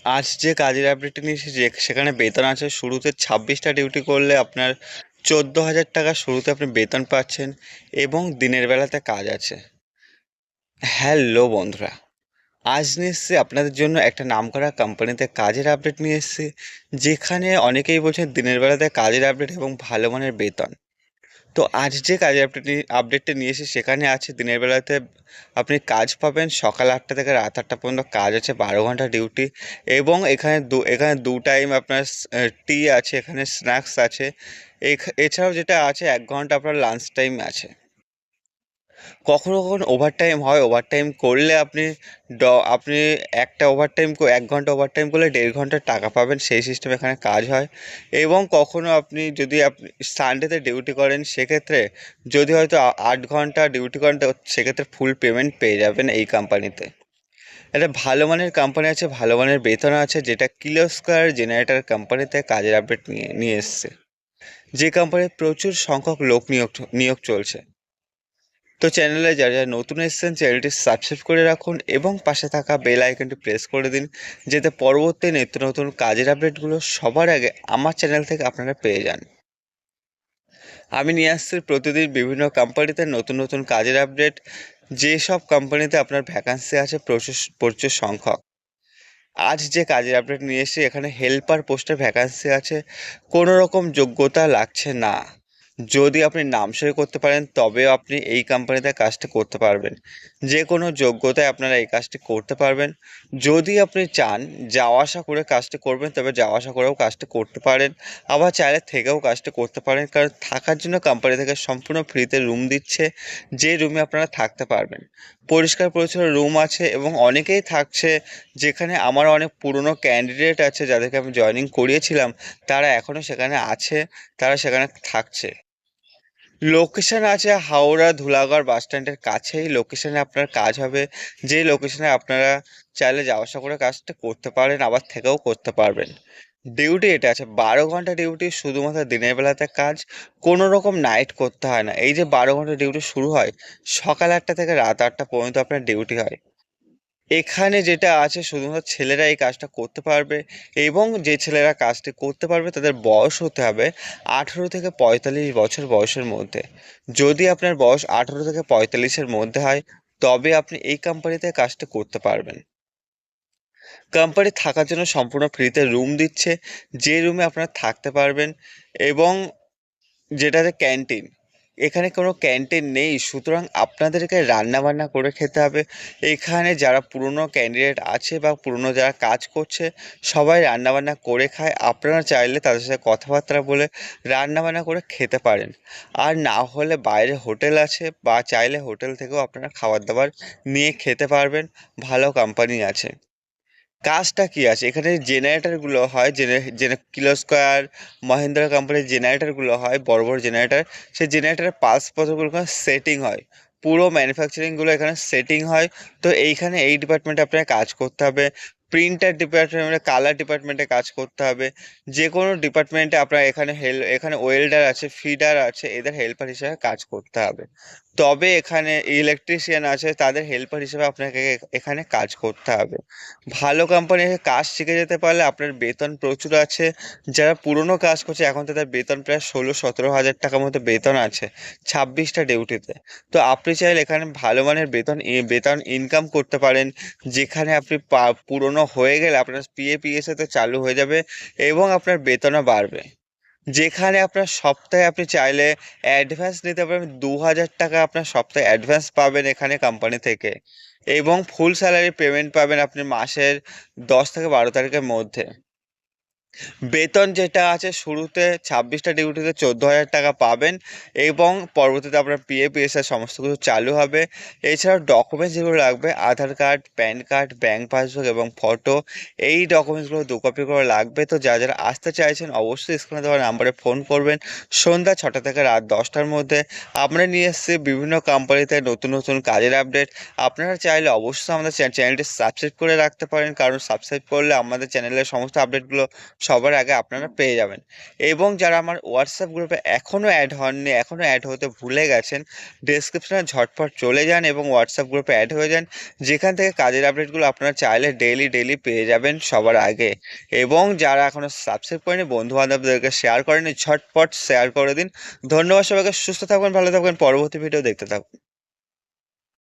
আজ যে কাজের আপডেটটা নিয়ে এসেছি সেখানে বেতন আছে শুরুতে 26টা ডিউটি করলে আপনার 14,000 টাকা শুরুতে আপনি বেতন পাচ্ছেন এবং দিনের বেলাতে কাজ আছে। হ্যালো বন্ধুরা, আজ নিয়ে এসেছি আপনাদের জন্য একটা নামকরা কোম্পানিতে কাজের আপডেট নিয়ে এসেছি, যেখানে অনেকেই বলছেন দিনের বেলাতে কাজের আপডেট এবং ভালো মানের বেতন। তো আজ যে কাজের আপডেটটা নিয়ে এসেছি সেখানে আছে দিনের বেলাতে আপনি কাজ পাবেন সকাল 8টা থেকে রাত 8টা পর্যন্ত কাজ আছে, 12 ঘন্টা ডিউটি। এবং এখানে দু টাইম আপনার টি আছে, এখানে স্ন্যাক্স আছে। এছাড়াও যেটা আছে 1 ঘন্টা আপনার লাঞ্চ টাইম আছে। কখনো কখনো ওভারটাইম হয়, ওভারটাইম করলে আপনি একটা ওভারটাইম 1 ঘন্টা ওভারটাইম করলে 1.5 ঘন্টা টাকা পাবেন, সেই সিস্টেম এখানে কাজ হয়। এবং কখনো যদি আপনি সানডেতে ডিউটি করেন সেক্ষেত্রে যদি হয়তো 8 ঘন্টা ডিউটি করেন তো সেক্ষেত্রে ফুল পেমেন্ট পেয়ে যাবেন এই কোম্পানিতে। একটা ভালো মানের কোম্পানি আছে, ভালো মানের বেতন আছে, যেটা কিলোস্কয়ার জেনারেটর কোম্পানিতে কাজের আপডেট নিয়ে নিয়ে এসছে, যে কোম্পানির প্রচুর সংখ্যক লোক নিয়োগ চলছে। তো চ্যানেলে যারা যারা নতুন এসেছেন চ্যানেলটি সাবস্ক্রাইব করে রাখুন এবং পাশে থাকা বেল আইকনটি প্রেস করে দিন, যাতে পরবর্তী নিত্য নতুন কাজের আপডেটগুলো সবার আগে আমার চ্যানেল থেকে আপনারা পেয়ে যান। আমি নিয়ে আসছি প্রতিদিন বিভিন্ন কোম্পানিতে নতুন নতুন কাজের আপডেট, যেসব কোম্পানিতে আপনার ভ্যাকান্সি আছে প্রচুর প্রচুর সংখ্যক। আজ যে কাজের আপডেট নিয়ে এসেছি এখানে হেল্পার পোস্টের ভ্যাকান্সি আছে, কোনো রকম যোগ্যতা লাগছে না। যদি আপনি নাম সই করতে পারেন তবেও আপনি এই কোম্পানিতে কাজটা করতে পারবেন। যে কোনো যোগ্যতায় আপনারা এই কাজটি করতে পারবেন। যদি আপনি চান যাওয়া আসা করে কাজটি করবেন তবে যাওয়া আসা করেও কাজটি করতে পারেন, আবার চাইলে থেকেও কাজটি করতে পারেন, কারণ থাকার জন্য কোম্পানি থেকে সম্পূর্ণ ফ্রিতে রুম দিচ্ছে, যে রুমে আপনারা থাকতে পারবেন। পরিষ্কার পরিচ্ছন্ন রুম আছে এবং অনেকেই থাকছে, যেখানে আমার অনেক পুরনো ক্যান্ডিডেট আছে যাদেরকে আমি জয়েনিং করিয়েছিলাম, তারা এখনও সেখানে আছে, তারা সেখানে থাকছে। লোকেশন আছে হাওড়া ধুলাগড় বাস স্ট্যান্ডের কাছেই লোকেশনে আপনার কাজ হবে, যে লোকেশনে আপনারা চাইলে যাওয়া আসা করে কাজটা করতে পারেন, আবার থেকেও করতে পারবেন। ডিউটি এটা আছে 12 ঘন্টা ডিউটি, শুধুমাত্র দিনের বেলাতে কাজ, কোনো রকম নাইট করতে হয় না। এই যে 12 ঘন্টা ডিউটি শুরু হয় সকাল 8টা থেকে রাত 8টা পর্যন্ত আপনার ডিউটি হয়। এখানে যেটা আছে শুধুমাত্র ছেলেরা এই কাজটা করতে পারবে, এবং যে ছেলেরা কাজটি করতে পারবে তাদের বয়স হতে হবে 18 থেকে 45 বছর বয়সের মধ্যে। যদি আপনার বয়স 18 থেকে 45-এর মধ্যে হয় তবে আপনি এই কোম্পানিতে কাজটা করতে পারবেন। কোম্পানি থাকার জন্য সম্পূর্ণ ফ্রিতে রুম দিচ্ছে, যে রুমে আপনারা থাকতে পারবেন। এবং যেটাতে ক্যান্টিন, এখানে কোনো ক্যান্টিন নেই, সুতরাং আপনাদেরকে রান্না বান্না করে খেতে হবে। এখানে যারা পুরনো ক্যান্ডিডেট আছে বা পুরনো যারা কাজ করছে সবাই রান্না বান্না করে খায়, আপনারা চাইলে তাদের সাথে কথাবার্তা বলে রান্না বান্না করে খেতে পারেন। আর না হলে বাইরে হোটেল আছে, বা চাইলে হোটেল থেকেও আপনারা খাবার দাবার নিয়ে খেতে পারবেন, ভালো কোম্পানি আছে। কাজটা কি আছে এখানে, জেনারেটরগুলো হয় কিলোস্কয়ার মহিন্দ্রা কোম্পানির জেনারেটরগুলো হয়, বড় বড় জেনারেটর। সেই জেনারেটরের পাসপত্রগুলো সেটিং হয়, পুরো ম্যানুফ্যাকচারিংগুলো এখানে সেটিং হয়। তো এইখানে এই ডিপার্টমেন্টে আপনাকে কাজ করতে হবে, প্রিন্টার ডিপার্টমেন্টে, কালার ডিপার্টমেন্টে কাজ করতে হবে। যে কোনো ডিপার্টমেন্টে আপনার এখানে ওয়েল্ডার আছে, ফিডার আছে, এদের হেল্পার হিসেবে কাজ করতে হবে। তবে এখানে ইলেকট্রিশিয়ান আছে, তাদের হেল্পার হিসেবে আপনাকে এখানে কাজ করতে হবে। ভালো কোম্পানির কাজ শিখে যেতে পারলে আপনার বেতন প্রচুর আছে। যারা পুরনো কাজ করছে এখন তাদের বেতন প্রায় 16-17 হাজার টাকার মতো বেতন আছে 26টা ডিউটিতে। তো আপনি চাইলে এখানে ভালো মানের বেতন ইনকাম করতে পারেন, যেখানে আপনি পুরনো হয়ে গেলে আপনার পিএফ চালু হয়ে যাবে এবং আপনার বেতনও বাড়বে। যেখানে আপনার সপ্তাহে আপনি চাইলে অ্যাডভান্স নিতে পারবেন, 2,000 টাকা আপনার সপ্তাহে অ্যাডভান্স পাবেন এখানে কোম্পানি থেকে, এবং ফুল স্যালারি পেমেন্ট পাবেন আপনি মাসের 10 থেকে 12 তারিখের মধ্যে। বেতন যেটা আছে শুরুতে 26টা ডিউটিতে 14,000 টাকা পাবেন, এবং পরবর্তীতে আপনার পিএফ সমস্ত কিছু চালু হবে। এছাড়াও ডকুমেন্টস যেগুলো লাগবে Aadhaar card, PAN card, bank passbook এবং ফটো, এই ডকুমেন্টসগুলো 2 কপি করে লাগবে। তো যারা যারা আসতে চাইছেন অবশ্যই স্ক্রিনে দেওয়া নাম্বারে ফোন করবেন সন্ধ্যা 6টা থেকে রাত 10টার মধ্যে। আমরা নিয়ে এসেছি বিভিন্ন কোম্পানিতে নতুন নতুন কাজের আপডেট। আপনারা চাইলে অবশ্যই আমাদের চ্যানেলটি সাবস্ক্রাইব করে রাখতে পারেন, কারণ সাবস্ক্রাইব করলে আমাদের চ্যানেলের সমস্ত আপডেটগুলো সবার আগে আপনারা পেয়ে যাবেন। এবং যারা আমার হোয়াটসঅ্যাপ গ্রুপে এখনও অ্যাড হননি, এখনও অ্যাড হতে ভুলে গেছেন, ডেসক্রিপশনে ঝটপট চলে যান এবং হোয়াটসঅ্যাপ গ্রুপে অ্যাড হয়ে যান, যেখান থেকে কাজের আপডেটগুলো আপনারা চাইলে ডেইলি পেয়ে যাবেন সবার আগে। এবং যারা এখনও সাবস্ক্রাইব করেনি, বন্ধুবান্ধবদেরকে শেয়ার করেনি, ঝটপট শেয়ার করে দিন। ধন্যবাদ সবাইকে। সুস্থ থাকবেন, ভালো থাকবেন, পরবর্তী ভিডিও দেখতে থাকুন।